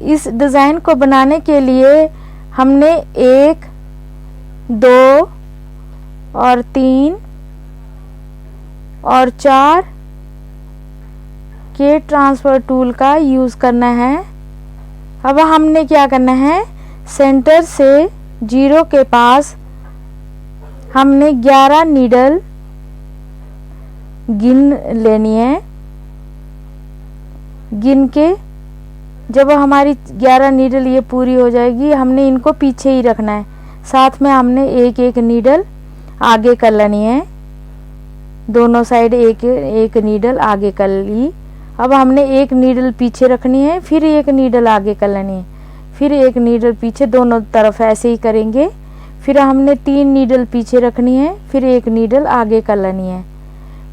इस डिज़ाइन को बनाने के लिए हमने 1, 2 और 3 और 4 के ट्रांसफर टूल का यूज़ करना है। अब हमने क्या करना है, सेंटर से 0 के पास हमने 11 नीडल गिन लेनी है। गिन के जब हमारी 11 नीडल ये पूरी हो जाएगी, हमने इनको पीछे ही रखना है। साथ में हमने एक एक नीडल आगे कर लेनी है, दोनों साइड एक एक नीडल आगे कर ली। अब हमने एक नीडल पीछे रखनी है, फिर एक नीडल आगे कर लेनी है, फिर एक नीडल पीछे, दोनों तरफ ऐसे ही करेंगे। फिर हमने 3 नीडल पीछे रखनी है, फिर एक नीडल आगे कर लेनी है।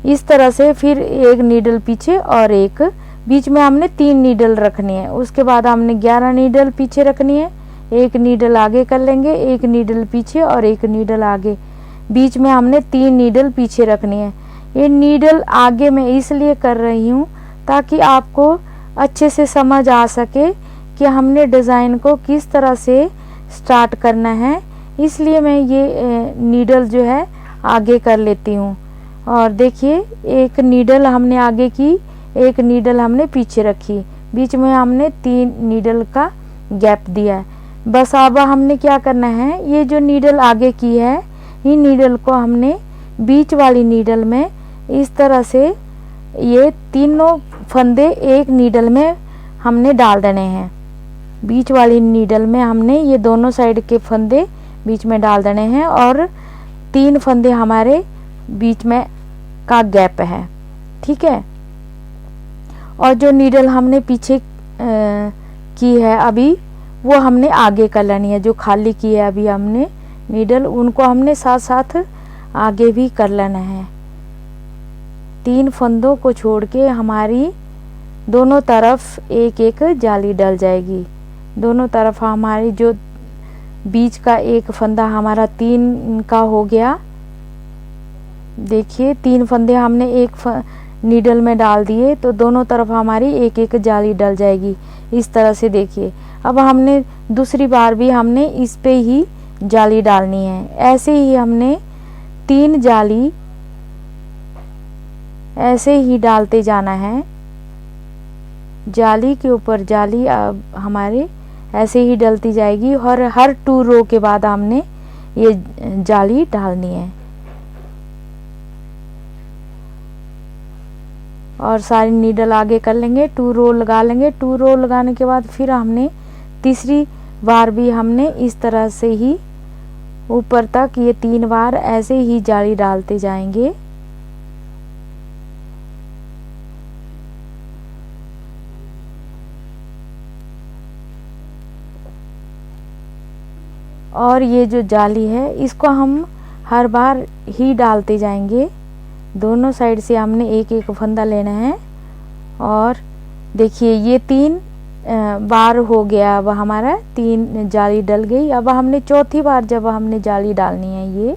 इस तरह से फिर एक नीडल पीछे और एक बीच में हमने 3 नीडल रखनी है। उसके बाद हमने 11 नीडल पीछे रखनी है, एक नीडल आगे कर लेंगे, एक नीडल पीछे और एक नीडल आगे। बीच में हमने 3 नीडल पीछे रखनी है। ये नीडल आगे मैं इसलिए कर रही हूँ ताकि आपको अच्छे से समझ आ सके कि हमने डिज़ाइन को किस तरह से स्टार्ट करना है। इसलिए मैं ये नीडल जो है आगे कर लेती हूँ। और देखिए, एक नीडल हमने आगे की, एक नीडल हमने पीछे रखी, बीच में हमने 3 नीडल का गैप दिया है। बस अब हमने क्या करना है, ये जो नीडल आगे की है, इन नीडल को हमने बीच वाली नीडल में इस तरह से ये तीनों फंदे एक नीडल में हमने डाल देने हैं। बीच वाली नीडल में हमने ये दोनों साइड के फंदे बीच में डाल देने हैं और 3 फंदे हमारे बीच में का गैप है, ठीक है। और जो नीडल हमने पीछे की है अभी, वो हमने आगे कर लेनी है। जो खाली की है अभी हमने नीडल, उनको हमने साथ साथ आगे भी कर लेना है। 3 फंदों को छोड़ के हमारी दोनों तरफ एक एक जाली डल जाएगी। दोनों तरफ हमारी जो बीच का एक फंदा हमारा 3 का हो गया। देखिए, 3 फंदे हमने एक नीडल में डाल दिए तो दोनों तरफ हमारी एक एक जाली डल जाएगी। इस तरह से देखिए, अब हमने दूसरी बार भी हमने इस पे ही जाली डालनी है। ऐसे ही हमने 3 जाली ऐसे ही डालते जाना है, जाली के ऊपर जाली अब हमारे ऐसे ही डलती जाएगी। और हर 2 रो के बाद हमने ये जाली डालनी है और सारी नीडल आगे कर लेंगे, 2 रो लगा लेंगे। 2 रो लगाने के बाद फिर हमने तीसरी बार भी हमने इस तरह से ही ऊपर तक ये 3 बार ऐसे ही जाली डालते जाएंगे। और ये जो जाली है इसको हम हर बार ही डालते जाएंगे। दोनों साइड से हमने एक एक फंदा लेना है। और देखिए, ये 3 बार हो गया, अब हमारा 3 जाली डल गई। अब हमने चौथी बार जब हमने जाली डालनी है, ये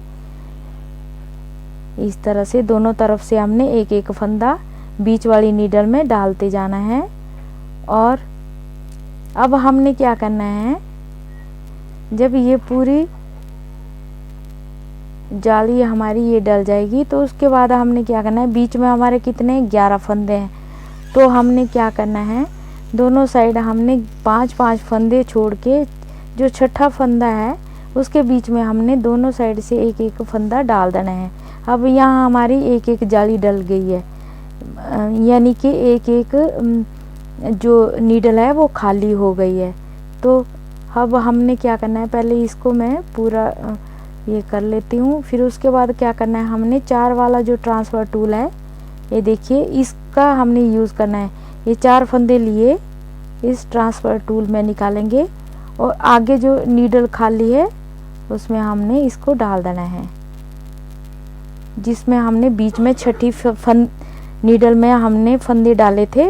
इस तरह से दोनों तरफ से हमने एक एक फंदा बीच वाली नीडल में डालते जाना है। और अब हमने क्या करना है, जब ये पूरी जाली हमारी ये डल जाएगी तो उसके बाद हमने क्या करना है, बीच में हमारे कितने 11 फंदे हैं, तो हमने क्या करना है, दोनों साइड हमने 5-5 फंदे छोड़ के जो छठा फंदा है उसके बीच में हमने दोनों साइड से एक एक फंदा डाल देना है। अब यहाँ हमारी एक एक जाली डल गई है, यानी कि एक एक जो नीडल है वो खाली हो गई है। तो अब हमने क्या करना है, पहले इसको मैं पूरा ये कर लेती हूँ। फिर उसके बाद क्या करना है, हमने 4 वाला जो ट्रांसफ़र टूल है, ये देखिए, इसका हमने यूज़ करना है। ये 4 फंदे लिए इस ट्रांसफ़र टूल में निकालेंगे और आगे जो नीडल खाली है उसमें हमने इसको डाल देना है, जिसमें हमने बीच में छठी नीडल में हमने फंदे डाले थे,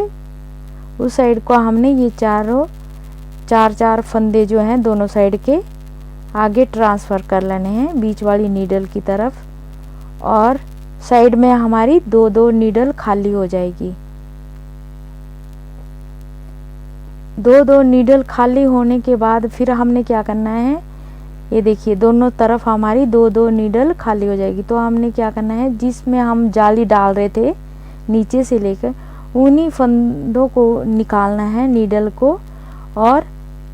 उस साइड को हमने ये 4 फंदे जो हैं दोनों साइड के आगे ट्रांसफ़र कर लेने हैं बीच वाली नीडल की तरफ। और साइड में हमारी 2-2 नीडल खाली हो जाएगी। दो दो नीडल खाली होने के बाद फिर हमने क्या करना है, ये देखिए दोनों तरफ हमारी दो दो नीडल खाली हो जाएगी। तो हमने क्या करना है, जिसमें हम जाली डाल रहे थे नीचे से लेकर, उन्हीं फंदों को निकालना है नीडल को, और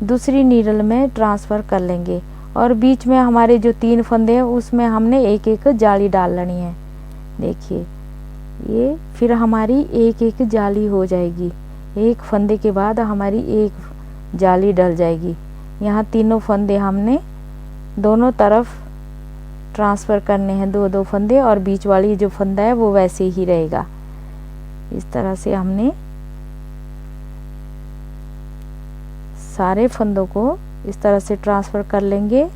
दूसरी नीडल में ट्रांसफ़र कर लेंगे। और बीच में हमारे जो 3 फंदे हैं उसमें हमने एक एक जाली डाल लेनी है। देखिए ये फिर हमारी एक एक जाली हो जाएगी, एक फंदे के बाद हमारी एक जाली डल जाएगी। यहाँ तीनों फंदे हमने दोनों तरफ ट्रांसफ़र करने हैं, दो दो फंदे, और बीच वाली जो फंदा है वो वैसे ही रहेगा। इस तरह से हमने सारे फंदों को इस तरह से ट्रांसफ़र कर लेंगे।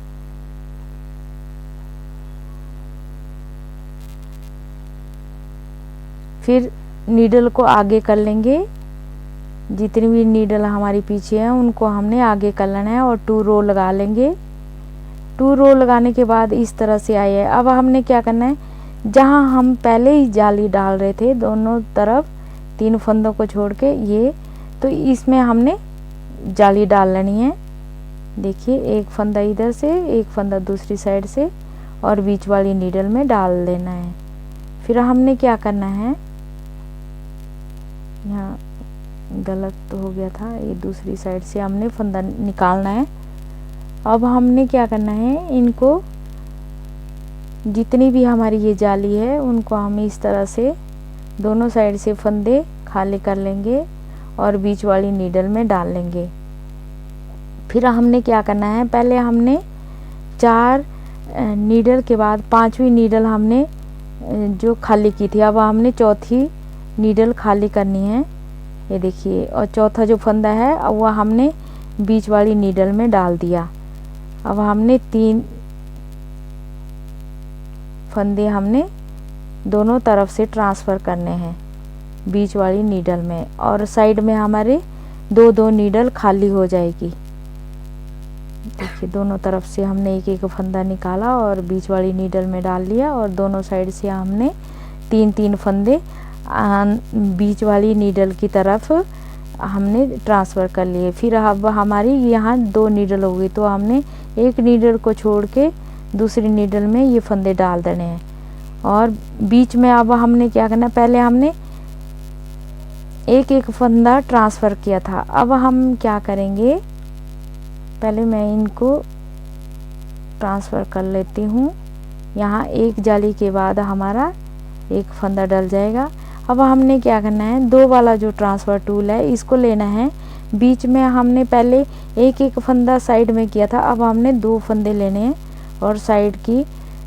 फिर नीडल को आगे कर लेंगे, जितनी भी नीडल हमारी पीछे हैं उनको हमने आगे कर लेना है, और 2 रो लगा लेंगे। 2 रो लगाने के बाद इस तरह से आई है। अब हमने क्या करना है, जहाँ हम पहले ही जाली डाल रहे थे दोनों तरफ 3 फंदों को छोड़ के, ये तो इसमें हमने जाली डाल लेनी है। देखिए एक फंदा इधर से, एक फंदा दूसरी साइड से, और बीच वाली नीडल में डाल लेना है। फिर हमने क्या करना है, यहाँ गलत तो हो गया था, ये दूसरी साइड से हमने फंदा निकालना है। अब हमने क्या करना है, इनको जितनी भी हमारी ये जाली है उनको हम इस तरह से दोनों साइड से फंदे खाली कर लेंगे और बीच वाली नीडल में डाल लेंगे। फिर हमने क्या करना है, पहले हमने 4 नीडल के बाद 5वीं नीडल हमने जो खाली की थी, अब हमने चौथी नीडल खाली करनी है। ये देखिए, और चौथा जो फंदा है अब वह हमने बीच वाली नीडल में डाल दिया। अब हमने 3 फंदे हमने दोनों तरफ से ट्रांसफ़र करने हैं बीच वाली नीडल में, और साइड में हमारे 2-2 नीडल खाली हो जाएगी। देखिए दोनों तरफ से हमने एक एक फंदा निकाला और बीच वाली नीडल में डाल लिया, और दोनों साइड से हमने 3-3 फंदे बीच वाली नीडल की तरफ हमने ट्रांसफ़र कर लिए। फिर अब हमारी यहाँ 2 नीडल हो गई, तो हमने एक नीडल को छोड़ के दूसरी नीडल में ये फंदे डाल देने हैं। और बीच में अब हमने क्या करना, पहले हमने एक एक फंदा ट्रांसफ़र किया था, अब हम क्या करेंगे, पहले मैं इनको ट्रांसफ़र कर लेती हूँ। यहाँ एक जाली के बाद हमारा एक फंदा डल जाएगा। अब हमने क्या करना है, 2 वाला जो ट्रांसफ़र टूल है इसको लेना है। बीच में हमने पहले एक एक फंदा साइड में किया था, अब हमने 2 फंदे लेने हैं और साइड की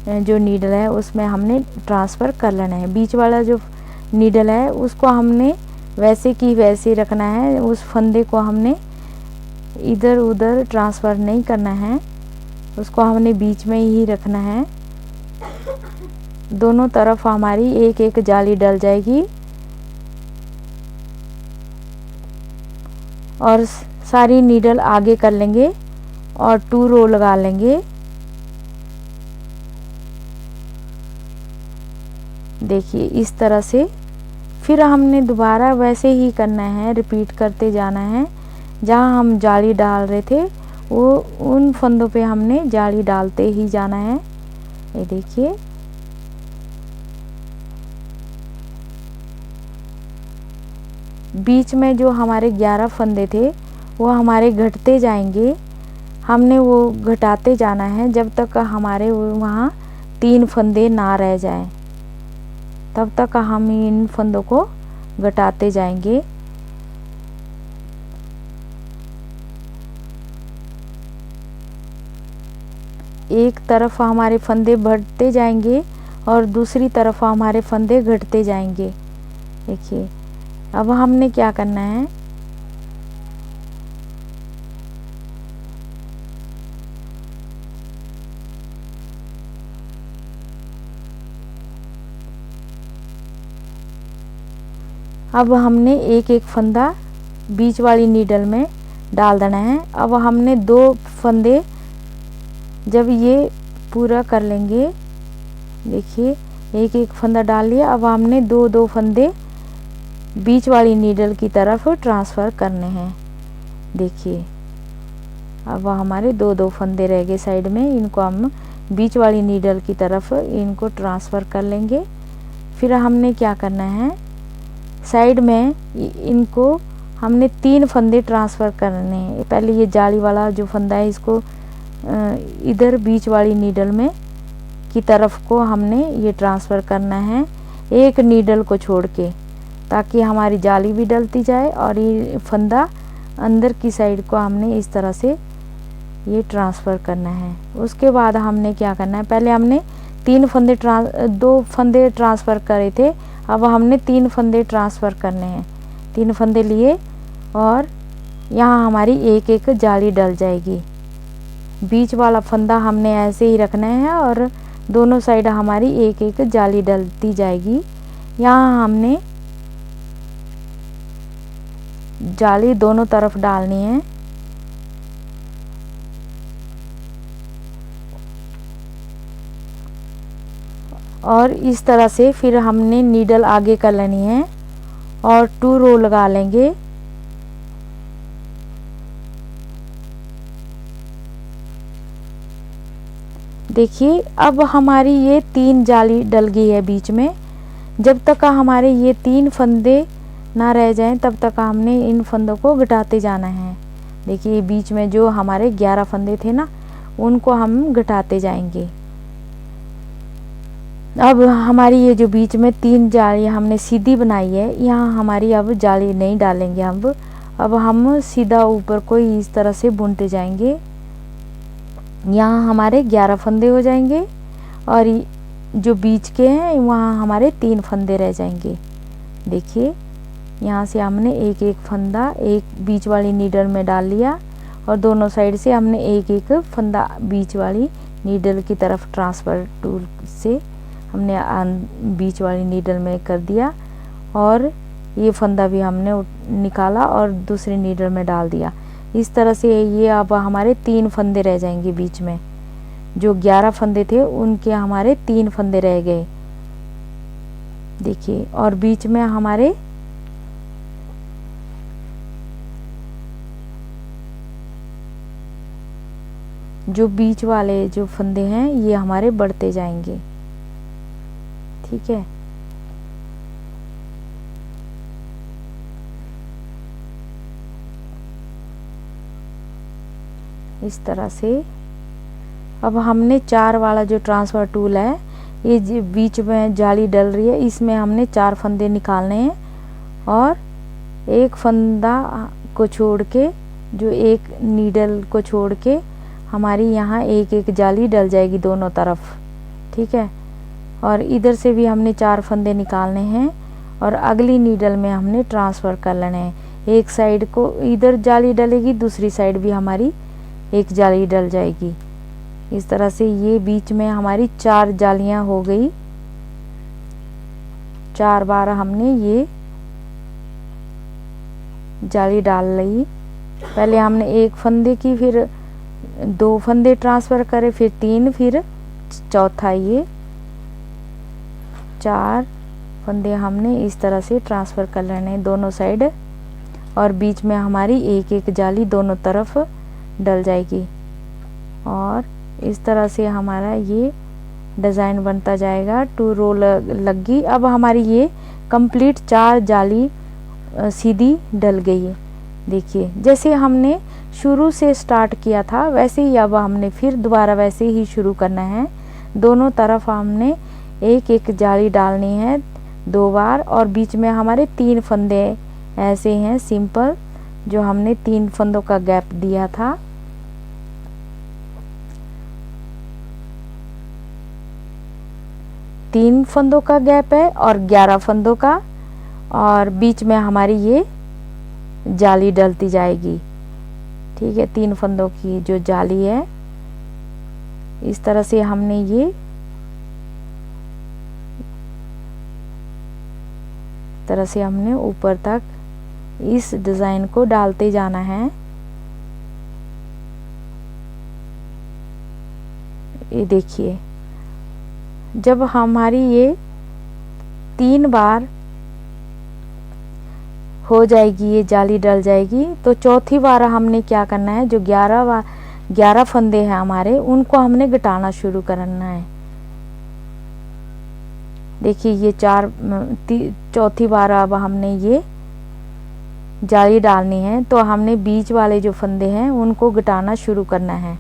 जो नीडल है उसमें हमने ट्रांसफ़र कर लेना है। बीच वाला जो नीडल है उसको हमने वैसे की वैसे रखना है, उस फंदे को हमने इधर उधर ट्रांसफ़र नहीं करना है, उसको हमने बीच में ही रखना है। दोनों तरफ हमारी एक एक जाली डल जाएगी और सारी नीडल आगे कर लेंगे और 2 रो लगा लेंगे। देखिए इस तरह से फिर हमने दोबारा वैसे ही करना है, रिपीट करते जाना है। जहाँ हम जाली डाल रहे थे वो उन फंदों पे हमने जाली डालते ही जाना है। ये देखिए बीच में जो हमारे 11 फंदे थे वो हमारे घटते जाएंगे, हमने वो घटाते जाना है जब तक हमारे वहाँ 3 फंदे ना रह जाएं, तब तक हम इन फंदों को घटाते जाएंगे। एक तरफ हमारे फंदे बढ़ते जाएंगे और दूसरी तरफ हमारे फंदे घटते जाएंगे। देखिए अब हमने क्या करना है, अब हमने एक एक फंदा बीच वाली नीडल में डाल देना है। अब हमने 2 फंदे जब ये पूरा कर लेंगे, देखिए एक एक फंदा डाल लिया, अब हमने 2-2 फंदे बीच वाली नीडल की तरफ ट्रांसफ़र करने हैं। देखिए अब हमारे दो फंदे रह गए साइड में, इनको हम बीच वाली नीडल की तरफ इनको ट्रांसफ़र कर लेंगे। फिर हमने क्या करना है, साइड में इनको हमने 3 फंदे ट्रांसफ़र करने हैं। पहले ये जाली वाला जो फंदा है इसको इधर बीच वाली नीडल में की तरफ को हमने ये ट्रांसफ़र करना है, एक नीडल को छोड़ के, ताकि हमारी जाली भी डलती जाए और ये फंदा अंदर की साइड को हमने इस तरह से ये ट्रांसफ़र करना है। उसके बाद हमने क्या करना है, पहले हमने 2 फंदे ट्रांसफ़र करे थे, अब हमने 3 फंदे ट्रांसफ़र करने हैं। 3 फंदे लिए और यहाँ हमारी एक एक जाली डल जाएगी। बीच वाला फंदा हमने ऐसे ही रखना है और दोनों साइड हमारी एक एक जाली डलती जाएगी। यहाँ हमने जाली दोनों तरफ डालनी है। और इस तरह से फिर हमने नीडल आगे कर लेनी है और 2 रो लगा लेंगे। देखिए अब हमारी ये 3 जाली डल गई है बीच में। जब तक हमारे ये 3 फंदे ना रह जाएं तब तक हमने इन फंदों को घटाते जाना है। देखिए बीच में जो हमारे 11 फंदे थे ना, उनको हम घटाते जाएंगे। अब हमारी ये जो बीच में 3 जाली हमने सीधी बनाई है, यहाँ हमारी अब जाली नहीं डालेंगे अब हम सीधा ऊपर को इस तरह से बुनते जाएंगे। यहाँ हमारे 11 फंदे हो जाएंगे और जो बीच के हैं वहाँ हमारे 3 फंदे रह जाएंगे। देखिए यहाँ से हमने एक एक फंदा एक बीच वाली नीडल में डाल लिया और दोनों साइड से हमने एक एक फंदा बीच वाली नीडल की तरफ ट्रांसफ़र टूल से हमने बीच वाली नीडल में कर दिया और ये फंदा भी हमने निकाला और दूसरी नीडल में डाल दिया। इस तरह से ये अब हमारे 3 फंदे रह जाएंगे बीच में। जो 11 फंदे थे उनके हमारे 3 फंदे रह गए। देखिए और बीच में हमारे जो बीच वाले जो फंदे हैं ये हमारे बढ़ते जाएंगे। ठीक है, इस तरह से। अब हमने 4 वाला जो ट्रांसफ़र टूल है, ये जो बीच में जाली डल रही है, इसमें हमने 4 फंदे निकालने हैं और एक फंदा को छोड़ के, जो एक नीडल को छोड़ के हमारी यहाँ एक एक जाली डल जाएगी दोनों तरफ। ठीक है, और इधर से भी हमने 4 फंदे निकालने हैं और अगली नीडल में हमने ट्रांसफ़र कर लेने हैं। एक साइड को इधर जाली डलेगी, दूसरी साइड भी हमारी एक जाली डल जाएगी। इस तरह से ये बीच में हमारी 4 जालियां हो गई। 4 बार हमने ये जाली डाल ली। पहले हमने एक फंदे की, फिर 2 फंदे ट्रांसफ़र करे, फिर 3, फिर चौथा ये 4 फंदे हमने इस तरह से ट्रांसफ़र कर लेने दोनों साइड और बीच में हमारी एक एक जाली दोनों तरफ डल जाएगी और इस तरह से हमारा ये डिज़ाइन बनता जाएगा। 2 रो लग गई। अब हमारी ये कंप्लीट 4 जाली सीधी डल गई है। देखिए जैसे हमने शुरू से स्टार्ट किया था वैसे ही अब हमने फिर दोबारा वैसे ही शुरू करना है। दोनों तरफ हमने एक एक जाली डालनी है 2 बार और बीच में हमारे 3 फंदे ऐसे हैं सिंपल, जो हमने 3 फंदों का गैप दिया था। तीन फंदों का गैप है और 11 फंदों का, और बीच में हमारी ये जाली डलती जाएगी। ठीक है, 3 फंदों की जो जाली है, इस तरह से हमने ये तरह से हमने ऊपर तक इस डिज़ाइन को डालते जाना है। ये देखिए जब हमारी ये 3 बार हो जाएगी, ये जाली डल जाएगी। तो चौथी बार हमने क्या करना है, जो 11 फंदे हैं हमारे, उनको हमने घटाना शुरू करना है। देखिए ये चौथी बार अब हमने ये जाली डालनी है, तो हमने बीच वाले जो फंदे हैं उनको घटाना शुरू करना है।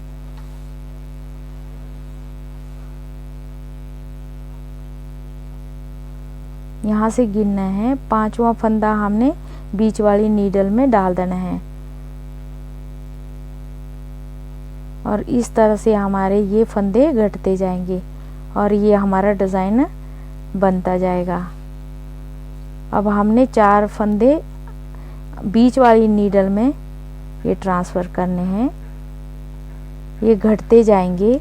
यहाँ से गिनना है, 5वां फंदा हमने बीच वाली नीडल में डाल देना है और इस तरह से हमारे ये फंदे घटते जाएंगे और ये हमारा डिज़ाइन बनता जाएगा। अब हमने 4 फंदे बीच वाली नीडल में ये ट्रांसफ़र करने हैं, ये घटते जाएंगे।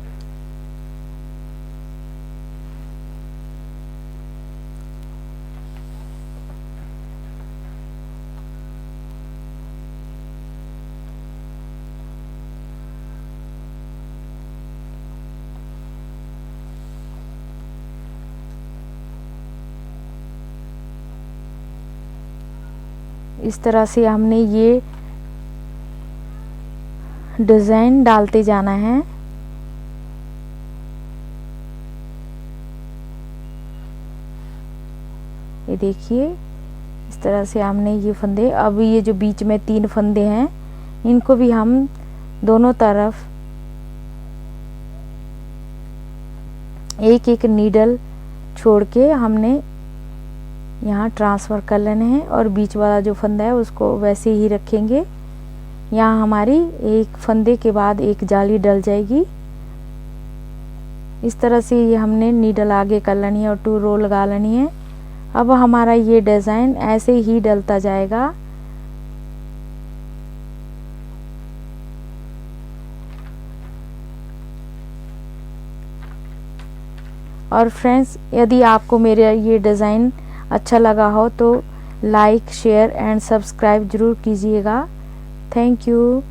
इस तरह से हमने ये डिज़ाइन डालते जाना है। ये देखिए इस तरह से हमने ये फंदे, अब ये जो बीच में 3 फंदे हैं इनको भी हम दोनों तरफ एक एक नीडल छोड़ के हमने यहाँ ट्रांसफ़र कर लेने हैं और बीच वाला जो फंदा है उसको वैसे ही रखेंगे। यहाँ हमारी एक फंदे के बाद एक जाली डल जाएगी। इस तरह से ये हमने नीडल आगे कर लेनी है और 2 रो लगा लेनी है। अब हमारा ये डिज़ाइन ऐसे ही डलता जाएगा। और फ्रेंड्स, यदि आपको मेरा ये डिज़ाइन अच्छा लगा हो तो लाइक, शेयर एंड सब्सक्राइब ज़रूर कीजिएगा। Thank you.